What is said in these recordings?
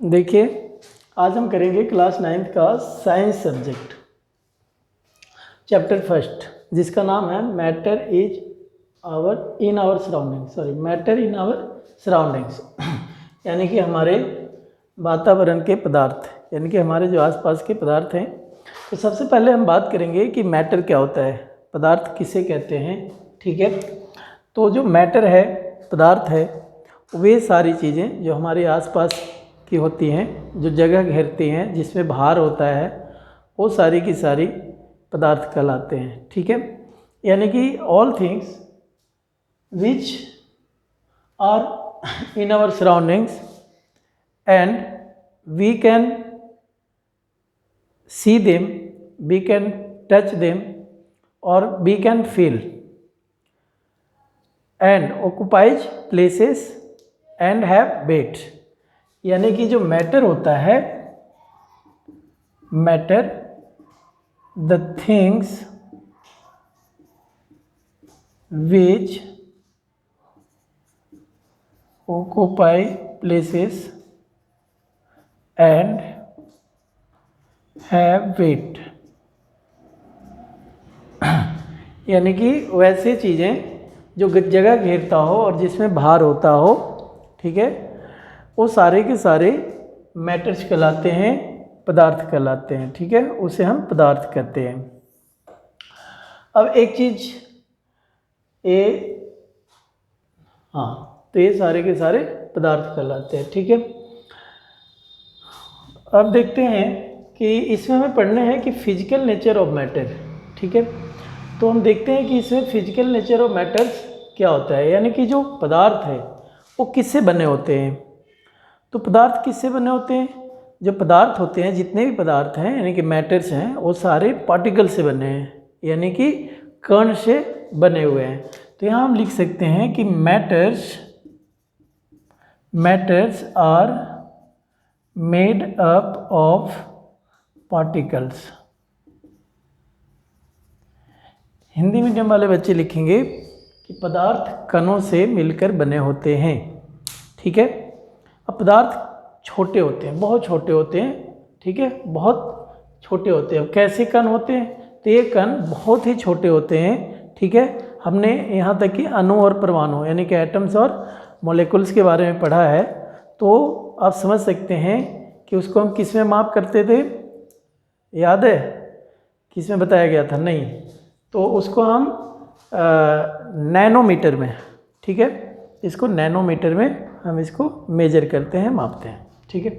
देखिए, आज हम करेंगे क्लास 9th का साइंस सब्जेक्ट चैप्टर फर्स्ट, जिसका नाम है मैटर इन आवर सराउंडिंग्स यानी कि हमारे वातावरण के पदार्थ, यानी कि हमारे जो आसपास के पदार्थ हैं। तो सबसे पहले हम बात करेंगे कि मैटर क्या होता है, पदार्थ किसे कहते हैं। ठीक है, तो जो मैटर है, पदार्थ है, वे सारी चीज़ें जो हमारे आसपास की होती हैं, जो जगह घेरती हैं, जिसमें भार होता है, वो सारी की सारी पदार्थ कहलाते हैं। ठीक है, यानी कि all things which are in our surroundings and we can see them, we can touch them or we can feel and occupies places and have weight। यानी कि जो मैटर होता है, matter the things which occupy places and have weight। यानी कि वैसे चीज़ें जो जगह घेरता हो और जिसमें भार होता हो, ठीक है, वो सारे के सारे मैटर्स कहलाते हैं, पदार्थ कहलाते हैं। ठीक है, उसे हम पदार्थ कहते हैं। अब एक चीज़ तो ये सारे के सारे पदार्थ कहलाते हैं। ठीक है, अब देखते हैं कि इसमें हमें पढ़ना है कि फिजिकल नेचर ऑफ मैटर। ठीक है, तो हम देखते हैं कि इसमें फिजिकल नेचर ऑफ मैटर्स क्या होता है, यानी कि जो पदार्थ है वो किससे बने होते हैं। तो पदार्थ किससे बने होते हैं? जो पदार्थ होते हैं, जितने भी पदार्थ हैं यानी कि मैटर्स हैं, वो सारे पार्टिकल से बने हैं, यानी कि कण से बने हुए हैं। तो यहाँ हम लिख सकते हैं कि matters are made up of particles. Hindi medium वाले बच्चे लिखेंगे कि पदार्थ कणों से मिलकर बने होते हैं। ठीक है, अब पदार्थ छोटे होते हैं, बहुत छोटे होते हैं। ठीक है, बहुत छोटे होते हैं। अब कैसे कण होते हैं? तो ये कण बहुत ही छोटे होते हैं। ठीक है, हमने यहाँ तक कि अणु और परमाणु यानी कि एटम्स और मॉलिक्यूल्स के बारे में पढ़ा है, तो आप समझ सकते हैं कि उसको हम किस में माप करते थे, याद है? किस में बताया गया था? नहीं, तो उसको हम नैनोमीटर में, ठीक है, इसको नैनोमीटर में हम इसको मेजर करते हैं, मापते हैं। ठीक है,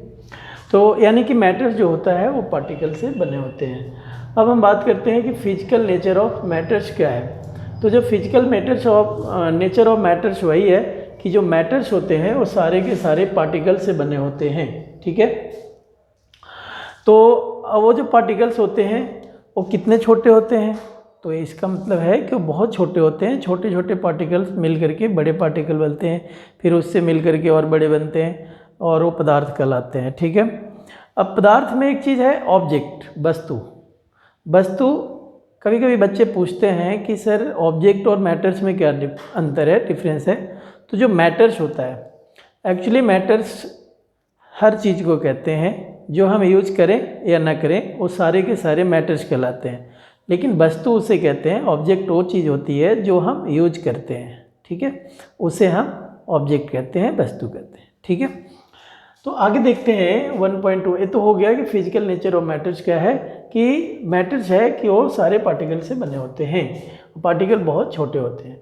तो यानी कि मैटर जो होता है वो पार्टिकल से बने होते हैं। अब हम बात करते हैं कि फिजिकल नेचर ऑफ मैटर्स क्या है। तो जो फिजिकल नेचर ऑफ मैटर्स वही है कि जो मैटर्स होते हैं वो सारे के सारे पार्टिकल से बने होते हैं। ठीक है, तो वो जो पार्टिकल्स होते हैं वो कितने छोटे होते हैं? तो इसका मतलब है कि वो बहुत छोटे होते हैं। छोटे छोटे पार्टिकल्स मिल करके बड़े पार्टिकल बनते हैं, फिर उससे मिल करके और बड़े बनते हैं, और वो पदार्थ कहलाते हैं। ठीक है, अब पदार्थ में एक चीज़ है ऑब्जेक्ट, वस्तु। कभी कभी बच्चे पूछते हैं कि सर ऑब्जेक्ट और मैटर्स में क्या अंतर है, डिफरेंस है। तो जो मैटर्स होता है, एक्चुअली मैटर्स हर चीज़ को कहते हैं, जो हम यूज करें या ना करें वो सारे के सारे मैटर्स कहलाते हैं। लेकिन वस्तु उसे कहते हैं, ऑब्जेक्ट वो चीज़ होती है जो हम यूज करते हैं। ठीक है, उसे हम ऑब्जेक्ट कहते हैं, वस्तु कहते हैं। ठीक है, तो आगे देखते हैं 1.2। ये तो हो गया कि फिजिकल नेचर ऑफ मैटर्स क्या है, कि मैटर्स है कि वो सारे पार्टिकल से बने होते हैं, पार्टिकल बहुत छोटे होते हैं।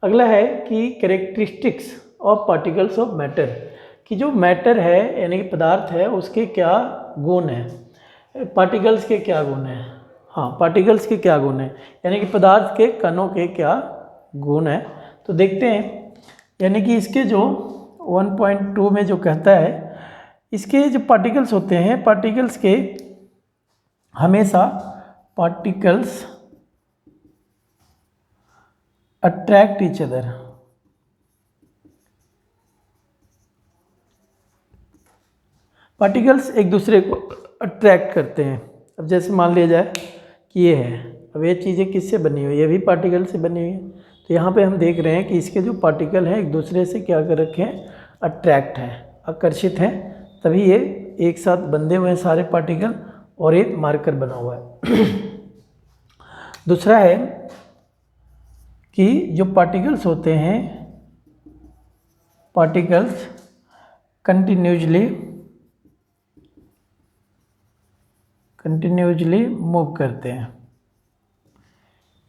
अगला है कि characteristics of particles of matter, कि जो मैटर है यानी कि पदार्थ है उसके क्या गुण हैं, पार्टिकल्स के क्या गुण हैं। हाँ, पार्टिकल्स के क्या गुण हैं, यानी कि पदार्थ के कणों के क्या गुण हैं। तो देखते हैं, यानी कि इसके जो 1.2 में जो कहता है, इसके जो पार्टिकल्स होते हैं, पार्टिकल्स के हमेशा particles attract each other. Particles एक दूसरे को अट्रैक्ट करते हैं। अब जैसे मान लिया जाए कि ये है, अब ये चीज़ें किससे बनी हुई है? ये भी पार्टिकल से बनी हुई है। तो यहाँ पे हम देख रहे हैं कि इसके जो पार्टिकल हैं एक दूसरे से क्या कर रखे हैं, अट्रैक्ट हैं, आकर्षित हैं तभी ये एक साथ बंधे हुए हैं सारे पार्टिकल और एक मार्कर बना हुआ है। दूसरा है कि जो पार्टिकल्स होते हैं, पार्टिकल्स कंटिन्यूसली मूव करते हैं,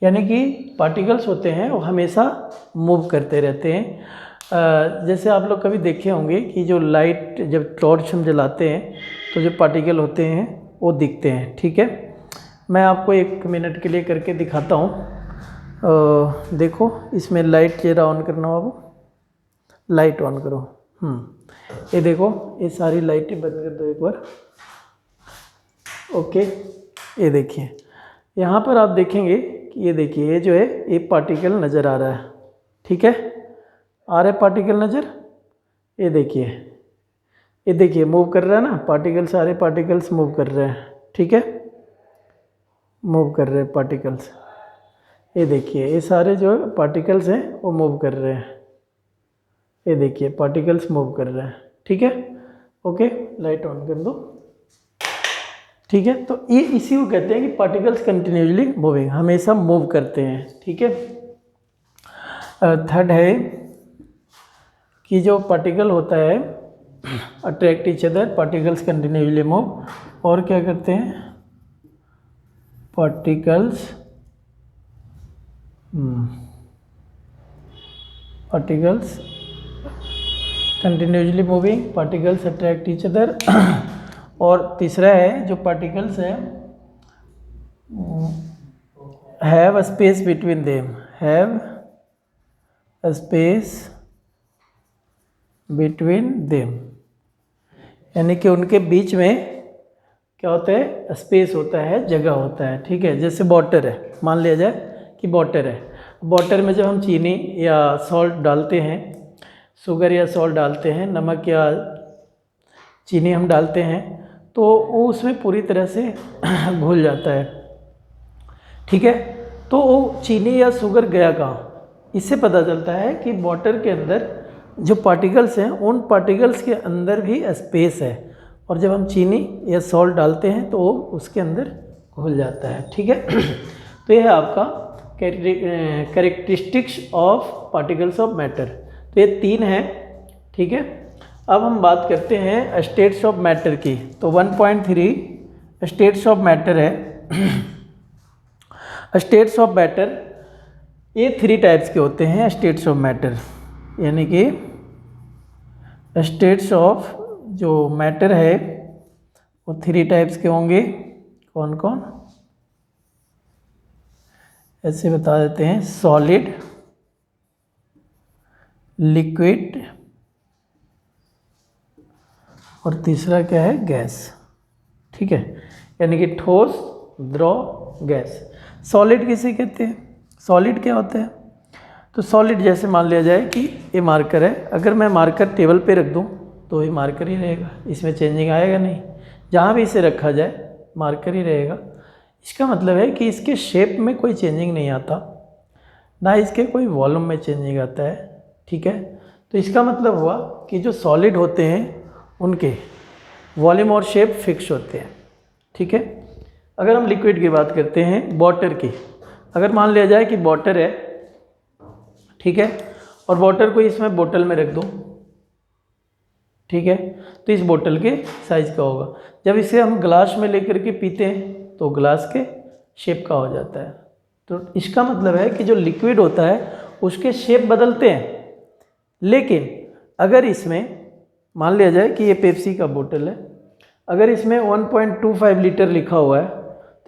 यानी कि पार्टिकल्स होते हैं वो हमेशा मूव करते रहते हैं। जैसे आप लोग कभी देखे होंगे कि जो लाइट, जब टॉर्च हम जलाते हैं तो जो पार्टिकल होते हैं वो दिखते हैं, ठीक है। मैं आपको 1 मिनट के लिए करके दिखाता हूँ। देखो, इसमें लाइट जरा ऑन करना बाबू, लाइट ऑन करो। ये देखो, ये सारी लाइटें बंद कर दो एक बार। ओके, ये देखिए, यहाँ पर आप देखेंगे कि ये देखिए, ये जो है ये पार्टिकल नज़र आ रहा है, ठीक है, आ रहा है पार्टिकल नज़र। ये देखिए मूव कर रहा है ना पार्टिकल, सारे पार्टिकल्स मूव कर रहे हैं, ठीक है, मूव कर रहे हैं पार्टिकल्स। ये देखिए, ये सारे जो पार्टिकल्स हैं वो मूव कर रहे हैं। ये देखिए पार्टिकल्स मूव कर रहे हैं, ठीक है। ओके, लाइट ऑन कर दो, ठीक है। तो ये इसी को कहते हैं कि पार्टिकल्स कंटिन्यूसली मूविंग, हमेशा मूव करते हैं, ठीक है। थर्ड है कि जो पार्टिकल होता है attract each other, particles continuously move, और क्या करते हैं, particles continuously moving, particles attract each other. और तीसरा है जो पार्टिकल्स है have a space between them, have a space between them, यानी कि उनके बीच में क्या होता है, स्पेस होता है, जगह होता है, ठीक है। जैसे वाटर है, मान लिया जाए कि वाटर है, वाटर में जब हम चीनी या सॉल्ट डालते हैं, शुगर या सॉल्ट डालते हैं, नमक या चीनी हम डालते हैं, तो वो उसमें पूरी तरह से घुल जाता है, ठीक है। तो वो चीनी या शुगर गया कहाँ, इससे पता चलता है कि वाटर के अंदर जो पार्टिकल्स हैं उन पार्टिकल्स के अंदर भी स्पेस है, और जब हम चीनी या सॉल्ट डालते हैं तो वो उसके अंदर घुल जाता है, ठीक है। तो यह है आपका characteristics of particles of matter. तो ये 3 हैं, ठीक है। अब हम बात करते हैं स्टेट्स ऑफ मैटर की। तो 1.3 स्टेट्स ऑफ मैटर है। स्टेट्स ऑफ मैटर, ये 3 टाइप्स के होते हैं स्टेट्स ऑफ मैटर, यानी कि स्टेट्स ऑफ जो मैटर है वो 3 टाइप्स के होंगे। कौन कौन, ऐसे बता देते हैं, सॉलिड, लिक्विड, और तीसरा क्या है, गैस, ठीक है, यानी कि ठोस, द्रव, गैस। सॉलिड किसे कहते हैं, सॉलिड क्या होता है, तो सॉलिड जैसे मान लिया जाए कि ये मार्कर है, अगर मैं मार्कर टेबल पे रख दूं तो ये मार्कर ही रहेगा, इसमें चेंजिंग आएगा नहीं, जहाँ भी इसे रखा जाए मार्कर ही रहेगा। इसका मतलब है कि इसके शेप में कोई चेंजिंग नहीं आता, ना इसके कोई वॉल्यूम में चेंजिंग आता है, ठीक है। तो इसका मतलब हुआ कि जो सॉलिड होते हैं उनके वॉल्यूम और शेप फिक्स होते हैं, ठीक है। अगर हम लिक्विड की बात करते हैं, वाटर की, अगर मान लिया जाए कि वाटर है, ठीक है, और वाटर को इसमें बोतल में रख दो, ठीक है, तो इस बोतल के साइज का होगा। जब इसे हम ग्लास में लेकर के पीते हैं तो ग्लास के शेप का हो जाता है। तो इसका मतलब है कि जो लिक्विड होता है उसके शेप बदलते हैं, लेकिन अगर इसमें मान लिया जाए कि ये पेप्सी का बोतल है, अगर इसमें 1.25 लीटर लिखा हुआ है,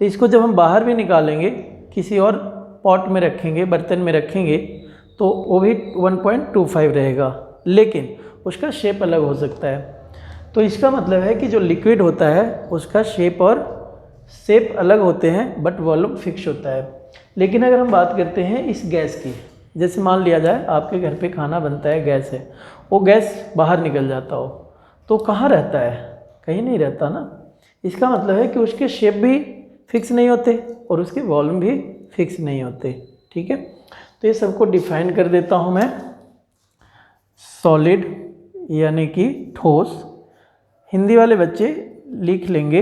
तो इसको जब हम बाहर भी निकालेंगे, किसी और पॉट में रखेंगे, बर्तन में रखेंगे, तो वो भी 1.25 रहेगा, लेकिन उसका शेप अलग हो सकता है। तो इसका मतलब है कि जो लिक्विड होता है उसका शेप अलग होते हैं, बट वॉल्यूम फिक्स होता है। लेकिन अगर हम बात करते हैं इस गैस की, जैसे मान लिया जाए आपके घर पे खाना बनता है, गैस है, वो गैस बाहर निकल जाता हो, तो कहाँ रहता है, कहीं नहीं रहता ना। इसका मतलब है कि उसके शेप भी फिक्स नहीं होते और उसके वॉल्यूम भी फिक्स नहीं होते, ठीक है। तो ये सबको डिफाइन कर देता हूँ मैं। सॉलिड यानी कि ठोस, हिंदी वाले बच्चे लिख लेंगे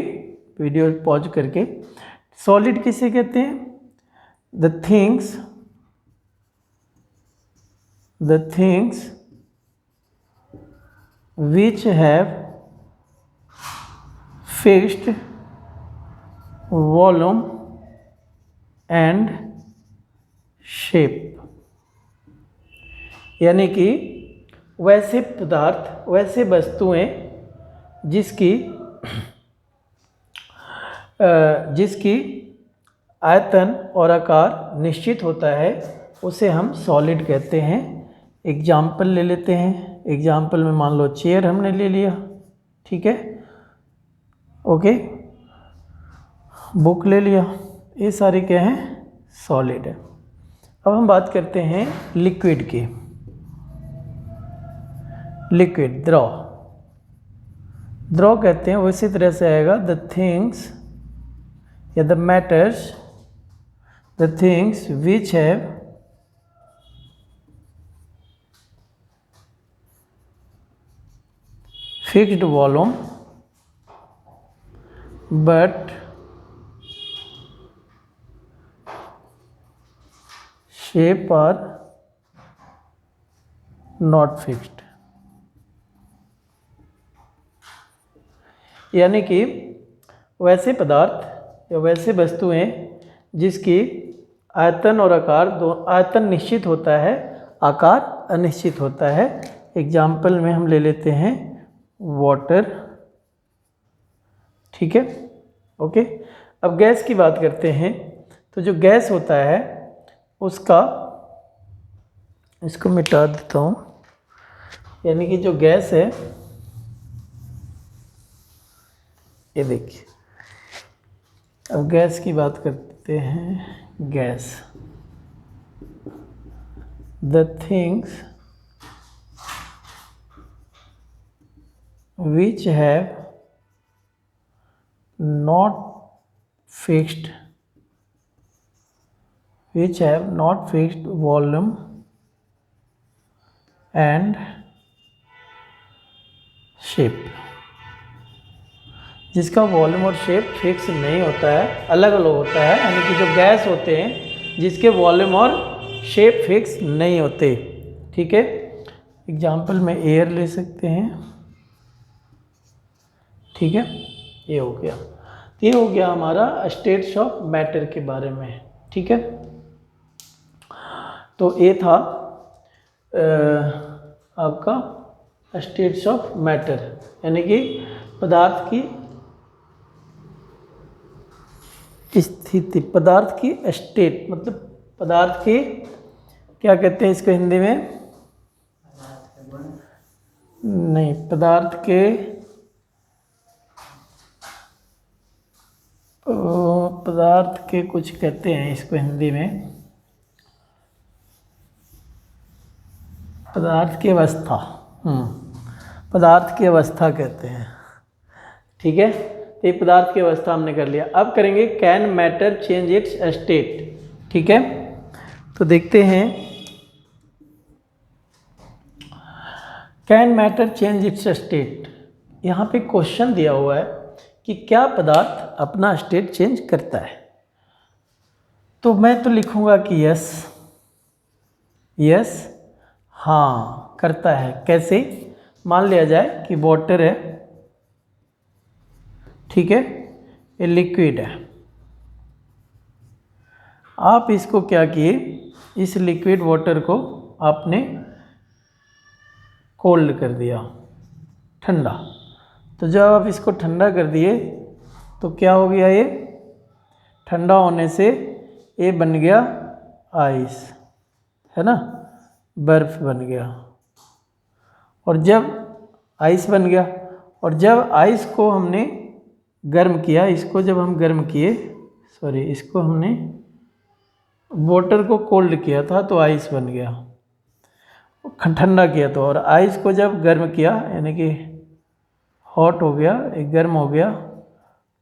वीडियो पॉज करके। सॉलिड किसे कहते हैं? The things which have fixed volume and shape, यानी कि वैसे पदार्थ, वैसे वस्तुएं जिसकी आयतन और आकार निश्चित होता है उसे हम सॉलिड कहते हैं। एग्जाम्पल ले लेते हैं। एग्जाम्पल में मान लो चेयर हमने ले लिया, ठीक है, ओके, बुक ले लिया, ये सारे क्या हैं? सॉलिड है। अब हम बात करते हैं लिक्विड की। लिक्विड द्रव कहते हैं, वो इसी तरह से आएगा द थिंग्स या the matters, the things which have fixed volume but shape are not fixed, यानी कि वैसे पदार्थ या वैसे वस्तुएं जिसकी आयतन और आकार आयतन निश्चित होता है, आकार अनिश्चित होता है। एग्जाम्पल में हम ले लेते हैं वाटर, ठीक है, ओके। अब गैस की बात करते हैं। तो जो गैस होता है उसका, इसको मिटा देता हूँ, यानी कि जो गैस है, ये देखिए, अब गैस की बात करते हैं। Gas, the things which have not fixed volume and shape, जिसका वॉल्यूम और शेप फिक्स नहीं होता है, अलग अलग होता है, यानी कि जो गैस होते हैं जिसके वॉल्यूम और शेप फिक्स नहीं होते, ठीक है। एग्जाम्पल में एयर ले सकते हैं, ठीक है, ये हो गया। ये हो गया हमारा स्टेट्स ऑफ मैटर के बारे में, ठीक है। तो ये था आपका स्टेट्स ऑफ मैटर, यानी कि पदार्थ की स्थिति, पदार्थ की स्टेट, मतलब पदार्थ की, क्या कहते हैं इसको हिंदी में? नहीं, पदार्थ के कुछ कहते हैं इसको हिंदी में, पदार्थ की अवस्था, पदार्थ की अवस्था कहते हैं, ठीक है। तो ये पदार्थ की अवस्था हमने कर लिया। अब करेंगे can matter change it's state, ठीक है। तो देखते हैं can matter change it's state. यहाँ पे क्वेश्चन दिया हुआ है कि क्या पदार्थ अपना स्टेट चेंज करता है। तो मैं तो लिखूँगा कि यस, हाँ करता है। कैसे? मान लिया जाए कि वाटर है, ठीक है, ये लिक्विड है। आप इसको क्या किए, इस लिक्विड वाटर को आपने कोल्ड कर दिया, ठंडा। तो जब आप इसको ठंडा कर दिए तो क्या हो गया, ये ठंडा होने से ये बन गया आइस, है ना, बर्फ बन गया। और जब आइस बन गया, और जब आइस को हमने गर्म किया, इसको जब हम गर्म किए, इसको हमने वाटर को कोल्ड किया था तो आइस बन गया, ठंडा किया तो। और आइस को जब गर्म किया, यानी कि हॉट हो गया, एक गर्म हो गया,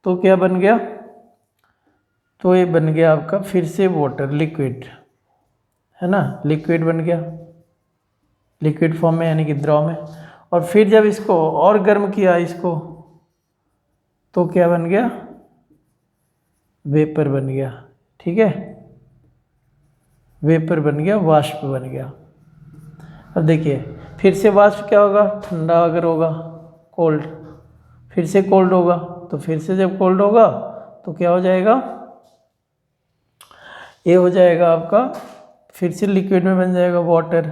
तो क्या बन गया, तो ये बन गया आपका फिर से वाटर, लिक्विड, है ना, लिक्विड बन गया, लिक्विड फॉर्म में, यानी कि द्रव में। और फिर जब इसको और गर्म किया, इसको तो क्या बन गया, वेपर बन गया। ठीक है, वेपर बन गया, वाष्प बन गया। अब देखिए फिर से वाष्प क्या होगा, ठंडा अगर होगा, कोल्ड, फिर से कोल्ड होगा, तो फिर से जब कोल्ड होगा तो क्या हो जाएगा, ये हो जाएगा आपका, फिर से लिक्विड में बन जाएगा वाटर,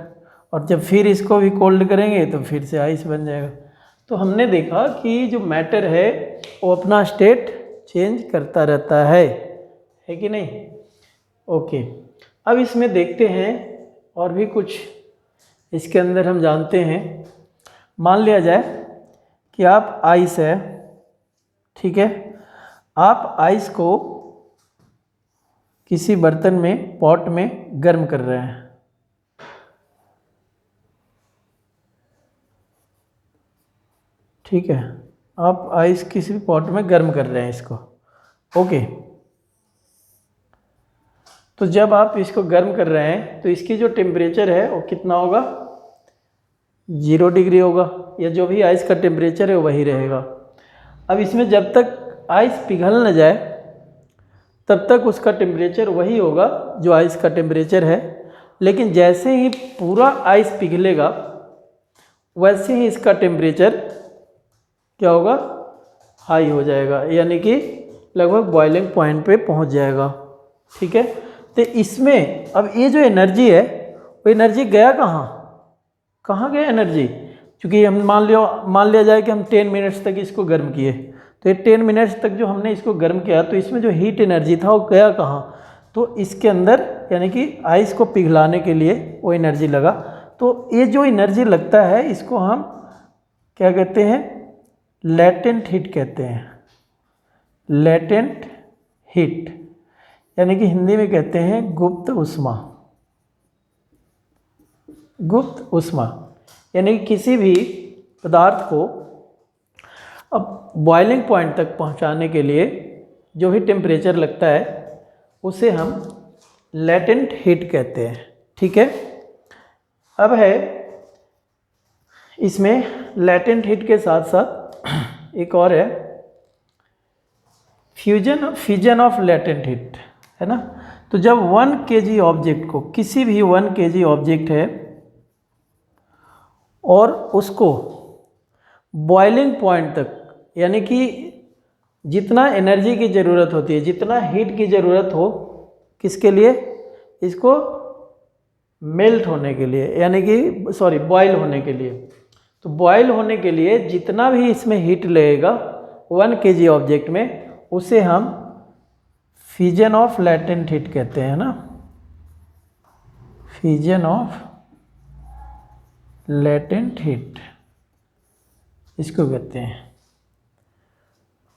और जब फिर इसको भी कोल्ड करेंगे तो फिर से आइस बन जाएगा। तो हमने देखा कि जो मैटर है वो अपना स्टेट चेंज करता रहता है कि नहीं। ओके, अब इसमें देखते हैं और भी कुछ इसके अंदर हम जानते हैं। मान लिया जाए कि आप आइस है, ठीक है, आप आइस को किसी बर्तन में, पॉट में गर्म कर रहे हैं। ठीक है, आप आइस किसी पॉट में गर्म कर रहे हैं इसको। ओके, तो जब आप इसको गर्म कर रहे हैं तो इसकी जो टेम्परेचर है वो कितना होगा, 0 डिग्री होगा, या जो भी आइस का टेम्परेचर है वही रहेगा। अब इसमें जब तक आइस पिघल न जाए तब तक उसका टेम्परेचर वही होगा जो आइस का टेम्परेचर है, लेकिन जैसे ही पूरा आइस पिघलेगा वैसे ही इसका टेम्परेचर क्या होगा, हाई हो जाएगा, यानी कि लगभग बॉइलिंग पॉइंट पे पहुंच जाएगा। ठीक है, तो इसमें अब ये जो एनर्जी है वो एनर्जी गया कहाँ गया एनर्जी, क्योंकि हम मान लिया जाए कि हम 10 मिनट्स तक इसको गर्म किए, तो ये 10 मिनट्स तक जो हमने इसको गर्म किया तो इसमें जो हीट एनर्जी था वो गया कहाँ, तो इसके अंदर, यानी कि आइस को पिघलाने के लिए वो एनर्जी लगा। तो ये जो एनर्जी लगता है इसको हम क्या कहते हैं, लेटेंट हीट कहते हैं। लेटेंट हीट, यानी कि हिंदी में कहते हैं गुप्त ऊष्मा। गुप्त ऊष्मा यानी कि किसी भी पदार्थ को अब बॉइलिंग पॉइंट तक पहुंचाने के लिए जो भी टेम्परेचर लगता है उसे हम लेटेंट हीट कहते हैं। ठीक है, अब है इसमें लेटेंट हीट के साथ साथ एक और है फ्यूजन ऑफ लेटेंट हीट, है ना। तो जब 1 kg ऑब्जेक्ट को, किसी भी 1 kg ऑब्जेक्ट है और उसको बॉइलिंग पॉइंट तक, यानी कि जितना एनर्जी की ज़रूरत होती है, जितना हीट की ज़रूरत हो, किसके लिए, इसको मेल्ट होने के लिए, यानी कि सॉरी बॉयल होने के लिए, तो बॉयल होने के लिए जितना भी इसमें हीट लगेगा 1 kg ऑब्जेक्ट में, उसे हम फ्यूजन ऑफ लेटेंट हीट कहते हैं ना। फ्यूजन ऑफ लेटेंट हीट इसको कहते हैं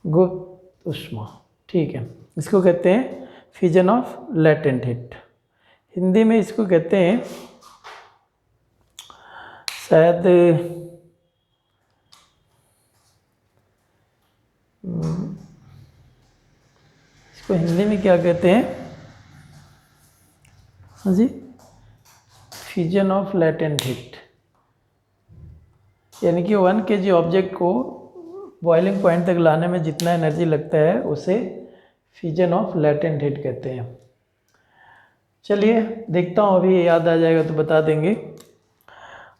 गुप्त ऊष्मा। ठीक है, इसको कहते हैं fusion of latent heat. Hindi में इसको कहते हैं शायद इसको हिंदी में क्या कहते हैं, हाँ जी, फ्यूजन ऑफ लेटेंट हीट, यानी कि 1 kg ऑब्जेक्ट को बॉइलिंग पॉइंट तक लाने में जितना एनर्जी लगता है उसे फ्यूजन ऑफ लेटेंट हीट कहते हैं। चलिए देखता हूँ, अभी याद आ जाएगा तो बता देंगे।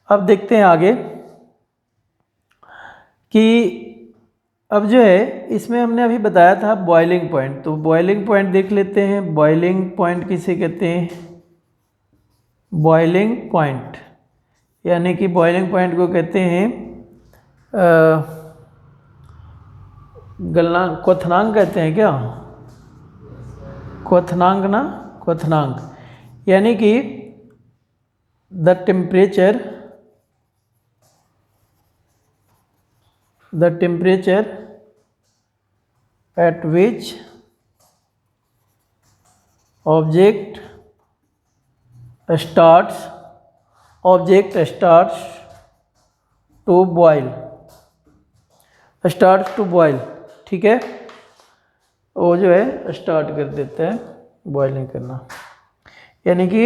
अब देखते हैं आगे कि अब जो है इसमें हमने अभी बताया था बॉइलिंग पॉइंट, तो बॉइलिंग पॉइंट देख लेते हैं। बॉइलिंग पॉइंट किसे कहते हैं, बॉइलिंग पॉइंट, यानी कि बॉइलिंग पॉइंट को कहते हैं गलनांक, क्वथनांक कहते हैं क्या, क्वथनांक ना, क्वथनांक, यानी कि the temperature at which object starts to boil, ठीक है, वो जो है स्टार्ट कर देता है बॉइलिंग करना, यानी कि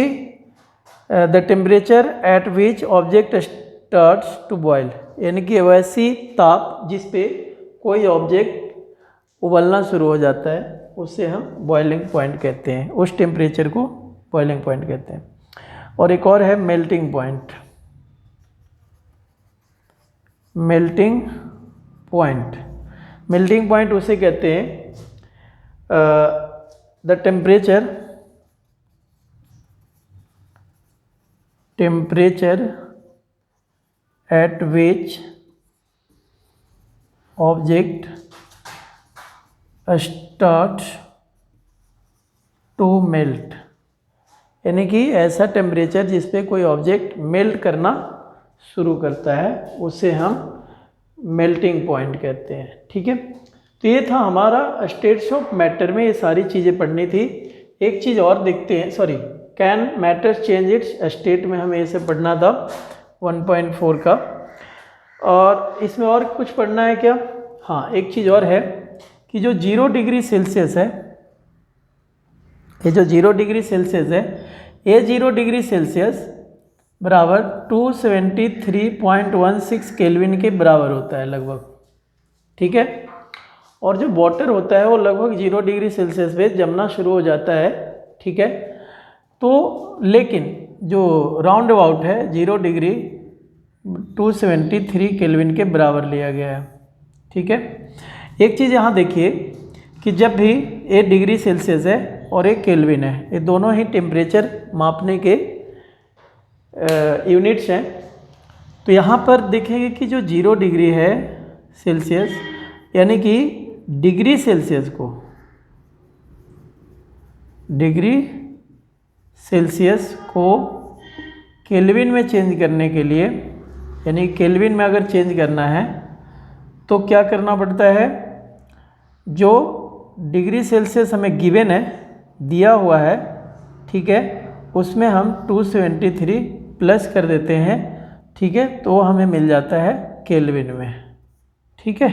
the temperature at which object starts to boil, यानी कि वैसी ताप जिस पे कोई ऑब्जेक्ट उबलना शुरू हो जाता है, उससे हम बॉइलिंग पॉइंट कहते हैं, उस टेम्परेचर को बॉइलिंग पॉइंट कहते हैं। और एक और है melting point. Melting point, melting point उसे कहते हैं the temperature at which object starts to melt, यानी कि ऐसा टेम्परेचर जिस पे कोई ऑब्जेक्ट मेल्ट करना शुरू करता है उसे हम मेल्टिंग पॉइंट कहते हैं। ठीक है, तो ये था हमारा स्टेट्स ऑफ मैटर में ये सारी चीज़ें पढ़नी थी। एक चीज़ और देखते हैं, sorry, can matter change it's state में हमें इसे पढ़ना था 1.4 का। और इसमें और कुछ पढ़ना है क्या? हाँ, एक चीज़ और है कि जो 0 डिग्री सेल्सियस है, ये जो 0 डिग्री सेल्सियस है, ये 0 डिग्री सेल्सियस बराबर 273.16 केल्विन के बराबर होता है लगभग। ठीक है, और जो वाटर होता है वो लगभग 0 डिग्री सेल्सियस पे जमना शुरू हो जाता है। ठीक है, तो लेकिन जो राउंड अबाउट है 0 डिग्री 273 केल्विन के बराबर लिया गया है। ठीक है, एक चीज़ यहाँ देखिए कि जब भी 1 डिग्री सेल्सियस है और 1 केल्विन है, ये दोनों ही टेम्परेचर मापने के यूनिट्स हैं। तो यहाँ पर देखेंगे कि जो 0 डिग्री है सेल्सियस, यानी कि डिग्री सेल्सियस को केल्विन में चेंज करने के लिए, यानी केल्विन में अगर चेंज करना है तो क्या करना पड़ता है? जो डिग्री सेल्सियस हमें गिवन है, दिया हुआ है, ठीक है, उसमें हम 273 प्लस कर देते हैं। ठीक है, तो हमें मिल जाता है केल्विन में। ठीक है,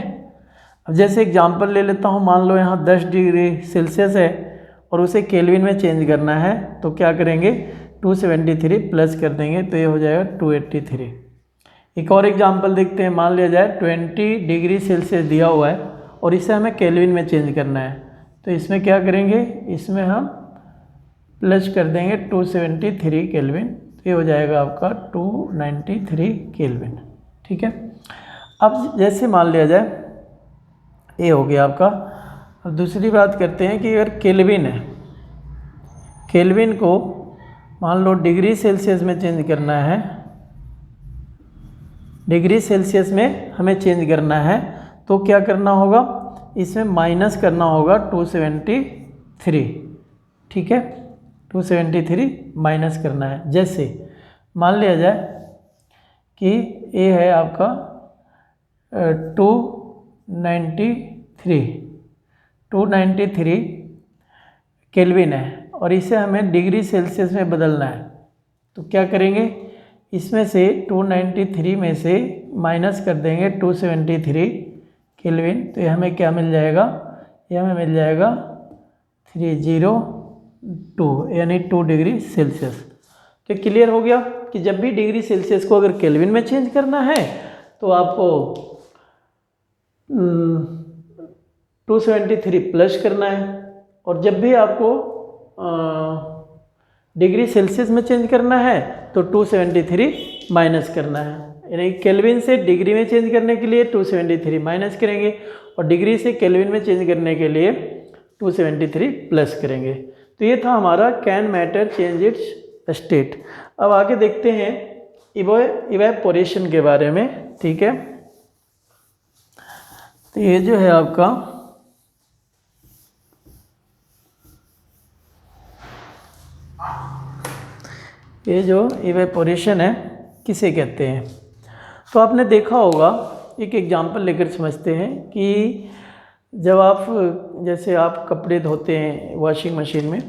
अब जैसे एग्जांपल ले लेता हूँ, मान लो यहाँ 10 डिग्री सेल्सियस है और उसे केल्विन में चेंज करना है, तो क्या करेंगे? 273 प्लस कर देंगे, तो ये हो जाएगा 283। एक और एग्जांपल देखते हैं, मान लिया जाए 20 डिग्री सेल्सियस दिया हुआ है और इसे हमें केल्विन में चेंज करना है, तो इसमें क्या करेंगे? इसमें हम प्लस कर देंगे 273 केल्विन, तो ये हो जाएगा आपका 293 केल्विन। ठीक है, अब जैसे मान लिया जाए ये हो गया आपका। अब दूसरी बात करते हैं कि अगर केल्विन है, केल्विन को मान लो डिग्री सेल्सियस में चेंज करना है, डिग्री सेल्सियस में हमें चेंज करना है, तो क्या करना होगा? इसमें माइनस करना होगा 273। ठीक है, 273 माइनस करना है। जैसे केल्विन जाए कि ये है आपका 293 केल्विन है और इसे हमें डिग्री सेल्सियस में बदलना है, तो क्या करेंगे? इसमें से 293 में से माइनस कर देंगे 273 केल्विन, तो ये हमें क्या मिल जाएगा? ये हमें मिल जाएगा 302, यानी 2 डिग्री सेल्सियस। तो क्लियर हो गया कि जब भी डिग्री सेल्सियस को अगर केल्विन में चेंज करना है तो आपको 273 प्लस करना है, और जब भी आपको डिग्री सेल्सियस में चेंज करना है तो 273 माइनस करना है। यानी केल्विन से डिग्री में चेंज करने के लिए 273 माइनस करेंगे और डिग्री से केल्विन में चेंज करने के लिए 273 प्लस करेंगे। तो ये था हमारा can matter change it's state. अब आगे देखते हैं इवेपोरेशन के बारे में। ठीक है, तो ये जो है आपका ये जो इवेपोरेशन है किसे कहते हैं? तो आपने देखा होगा, एक एग्जांपल लेकर समझते हैं कि जब आप जैसे आप कपड़े धोते हैं वॉशिंग मशीन में,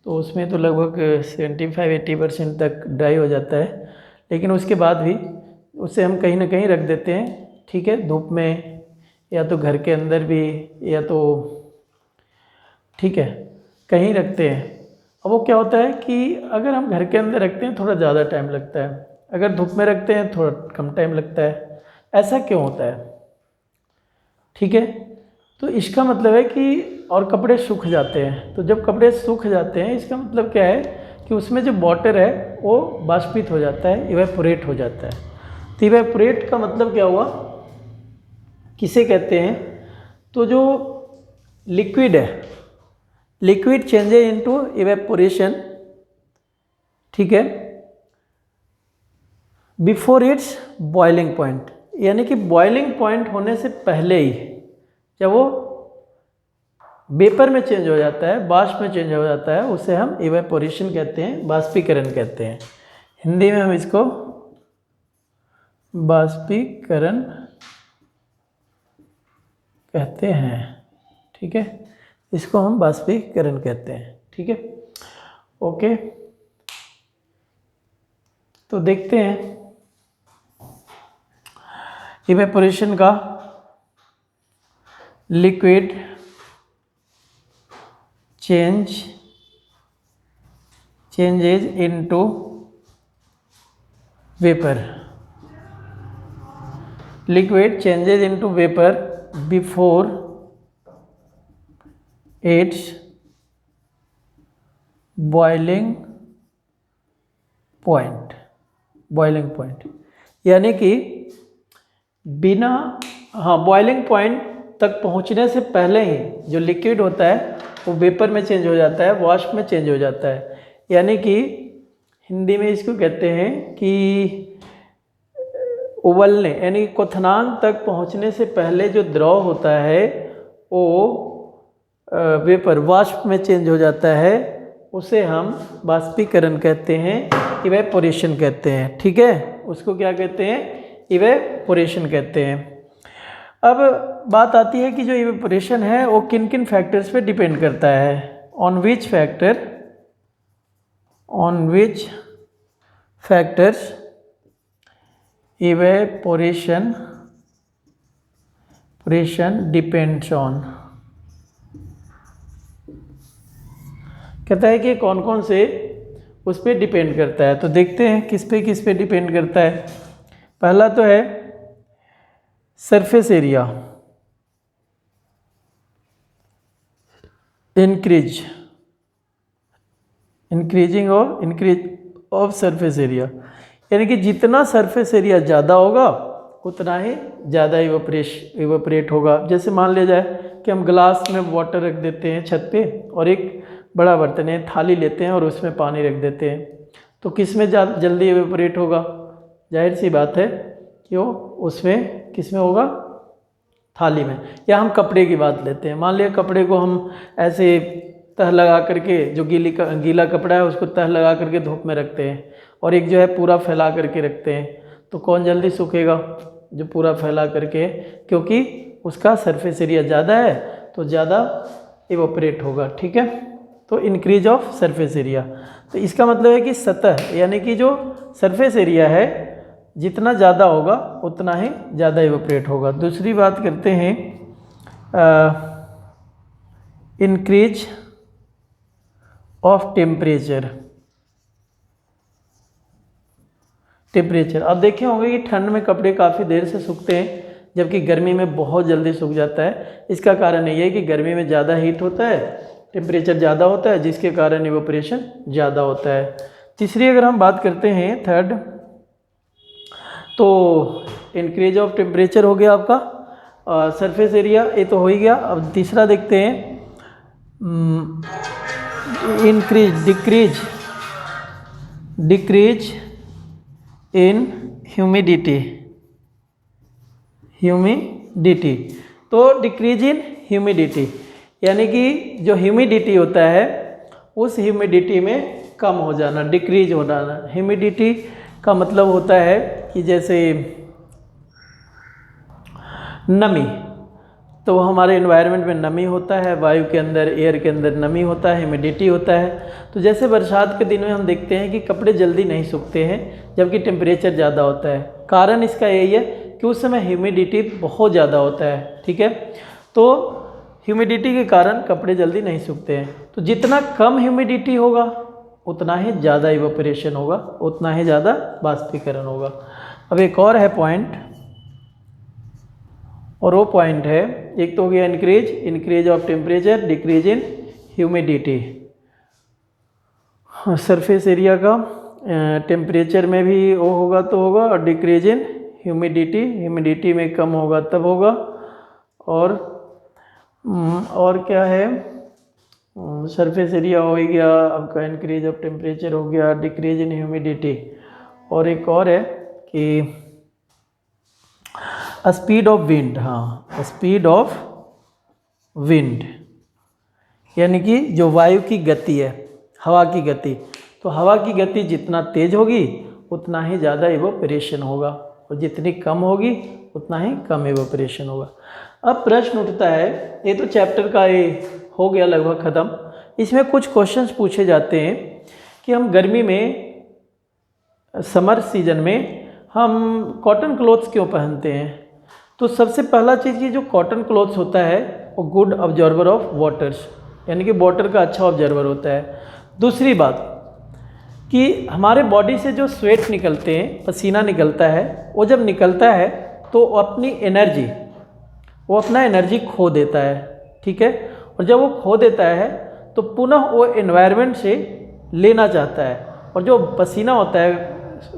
तो उसमें तो लगभग 75-80% तक ड्राई हो जाता है, लेकिन उसके बाद भी उसे हम कहीं ना कहीं रख देते हैं। ठीक है, धूप में या तो घर के अंदर भी, या तो ठीक है कहीं रखते हैं। अब वो क्या होता है कि अगर हम घर के अंदर रखते हैं थोड़ा ज़्यादा टाइम लगता है, अगर धूप में रखते हैं थोड़ा कम टाइम लगता है। ऐसा क्यों होता है? ठीक है, तो इसका मतलब है कि और कपड़े सूख जाते हैं। तो जब कपड़े सूख जाते हैं इसका मतलब क्या है कि उसमें जो वाटर है वो बाष्पित हो जाता है, इवेपोरेट हो जाता है। तो इवेपोरेट का मतलब क्या हुआ, किसे कहते हैं, तो जो लिक्विड है, लिक्विड चेंजेज इनटू इवेपोरेशन, ठीक है, बिफोर इट्स बॉइलिंग पॉइंट, यानी कि बॉइलिंग पॉइंट होने से पहले ही जब वो वेपर में चेंज हो जाता है, वाष्प में चेंज हो जाता है, उसे हम इवेपोरेशन कहते हैं, बाष्पीकरण कहते हैं। हिंदी में हम इसको बाष्पीकरण कहते हैं, ठीक है, इसको हम बाष्पीकरण कहते हैं, ठीक है, ओके। तो देखते हैं इवेपोरेशन का, liquid changes into vapour, liquid changes into vapour before it's boiling point, boiling point यानी कि बिना, हाँ, बॉइलिंग पॉइंट तक पहुंचने से पहले ही जो लिक्विड होता है वो वेपर में चेंज हो जाता है, वाष्प में चेंज हो जाता है। यानी कि हिंदी में इसको कहते हैं कि उबलने, यानी क्वथनांक तक पहुंचने से पहले जो द्रव होता है वो वेपर, वाष्प में चेंज हो जाता है, उसे हम बाष्पीकरण कहते हैं, इवेपोरेशन कहते हैं, ठीक है, उसको क्या कहते हैं, इवेपोरेशन कहते हैं। अब बात आती है कि जो इवेपोरेशन है वो किन किन फैक्टर्स पे डिपेंड करता है, on which factors evaporation depends on, कहता है कि कौन कौन से उस पर डिपेंड करता है। तो देखते हैं किस पे डिपेंड करता है। पहला तो है surface area, increase of surface area, यानी कि जितना सरफेस एरिया ज़्यादा होगा उतना ही ज़्यादा इवेपोरेट होगा। जैसे मान लिया जाए कि हम ग्लास में वाटर रख देते हैं छत पे, और एक बड़ा बर्तन है, थाली लेते हैं और उसमें पानी रख देते हैं, तो किस में जल्दी इवेपोरेट होगा, जाहिर सी बात है कि वो उसमें किस में होगा, थाली में। या हम कपड़े की बात लेते हैं, मान लिया कपड़े को हम ऐसे तह लगा करके, जो गीला कपड़ा है उसको तह लगा करके धूप में रखते हैं, और एक जो है पूरा फैला करके रखते हैं, तो कौन जल्दी सूखेगा, जो पूरा फैला करके, क्योंकि उसका सरफेस एरिया ज़्यादा है तो ज़्यादा इवेपोरेट होगा, ठीक है। तो इंक्रीज ऑफ सरफेस एरिया, तो इसका मतलब है कि सतह, यानी कि जो सरफेस एरिया है जितना ज़्यादा होगा उतना ही ज़्यादा इवेपोरेट होगा। दूसरी बात करते हैं इंक्रीज ऑफ टेम्परेचर। अब देखे होंगे कि ठंड में कपड़े काफ़ी देर से सूखते हैं, जबकि गर्मी में बहुत जल्दी सूख जाता है। इसका कारण ये है कि गर्मी में ज़्यादा हीट होता है, टेम्परेचर ज़्यादा होता है, जिसके कारण इवेपोरेशन ज़्यादा होता है। तीसरी अगर हम बात करते हैं, थर्ड, तो इंक्रीज ऑफ टेम्परेचर हो गया आपका, सरफेस एरिया ये तो हो ही गया। अब तीसरा देखते हैं, डिक्रीज इन ह्यूमिडिटी। तो डिक्रीज इन ह्यूमिडिटी यानी कि जो ह्यूमिडिटी होता है उस ह्यूमिडिटी में कम हो जाना, डिक्रीज हो जाना। ह्यूमिडिटी का मतलब होता है कि जैसे नमी, तो हमारे एनवायरनमेंट में नमी होता है, वायु के अंदर, एयर के अंदर नमी होता है, ह्यूमिडिटी होता है। तो जैसे बरसात के दिनों में हम देखते हैं कि कपड़े जल्दी नहीं सूखते हैं जबकि टेम्परेचर ज़्यादा होता है। कारण इसका यही है कि उस समय ह्यूमिडिटी बहुत ज़्यादा होता है, ठीक है। तो ह्यूमिडिटी के कारण कपड़े जल्दी नहीं सूखते हैं। तो जितना कम ह्यूमिडिटी होगा उतना ही ज़्यादा इवेपोरेशन होगा, उतना ही ज़्यादा बाष्पीकरण होगा। अब एक और है पॉइंट, और वो पॉइंट है, एक तो हो गया increase of temperature, decrease in humidity. Surface area का टेम्परेचर में भी वो होगा तो होगा, और डिक्रीज इन ह्यूमिडिटी में कम होगा तब होगा। और क्या है, सरफेस एरिया हो गया आपका, इंक्रीज ऑफ टेम्परेचर हो गया, डिक्रीज इन ह्यूमिडिटी, और एक और है कि स्पीड ऑफ विंड। हाँ, स्पीड ऑफ विंड यानी कि जो वायु की गति है, हवा की गति, तो हवा की गति जितना तेज होगी उतना ही ज़्यादा इवोपरेशन होगा, और जितनी कम होगी उतना ही कम इवोपरेशन होगा। अब प्रश्न उठता है, ये तो चैप्टर का ये हो गया लगभग ख़त्म। इसमें कुछ क्वेश्चंस पूछे जाते हैं कि हम गर्मी में, समर सीजन में हम कॉटन क्लॉथ्स क्यों पहनते हैं। तो सबसे पहला चीज़ कि जो कॉटन क्लॉथ्स होता है वो गुड ऑब्जर्वर ऑफ वाटर्स, यानी कि वाटर का अच्छा ऑब्जर्वर होता है। दूसरी बात कि हमारे बॉडी से जो स्वेट निकलते हैं, पसीना निकलता है, वो जब निकलता है तो वो अपना एनर्जी खो देता है, ठीक है। और जब वो खो देता है तो पुनः वो एनवायरनमेंट से लेना चाहता है, और जो पसीना होता है,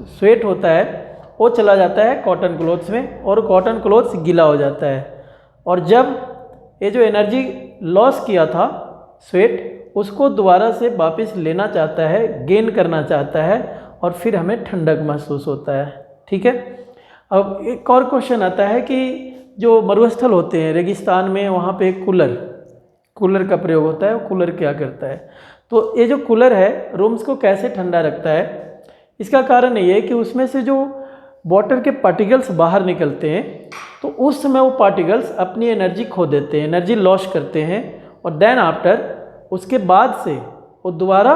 स्वेट होता है, वो चला जाता है कॉटन क्लॉथ्स में, और कॉटन क्लॉथ्स गीला हो जाता है। और जब ये जो एनर्जी लॉस किया था स्वेट, उसको दोबारा से वापस लेना चाहता है, गेन करना चाहता है, और फिर हमें ठंडक महसूस होता है, ठीक है। अब एक और क्वेश्चन आता है कि जो मरुस्थल होते हैं, रेगिस्तान में, वहाँ पे कूलर का प्रयोग होता है। कूलर क्या करता है, तो ये जो कूलर है रूम्स को कैसे ठंडा रखता है, इसका कारण ये है कि उसमें से जो वाटर के पार्टिकल्स बाहर निकलते हैं, तो उस समय वो पार्टिकल्स अपनी एनर्जी खो देते हैं, एनर्जी लॉस करते हैं, और देन आफ्टर उसके बाद से वो दोबारा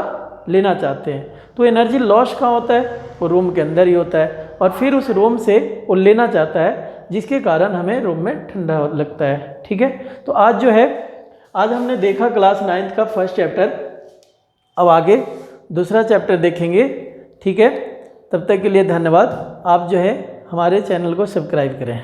लेना चाहते हैं। तो एनर्जी लॉस कहाँ होता है, वो रूम के अंदर ही होता है, और फिर उस रूम से वो लेना चाहता है, जिसके कारण हमें रूम में ठंडा लगता है, ठीक है। तो आज हमने देखा क्लास 9th का फर्स्ट चैप्टर। अब आगे दूसरा चैप्टर देखेंगे, ठीक है। तब तक के लिए धन्यवाद। आप जो है हमारे चैनल को सब्सक्राइब करें।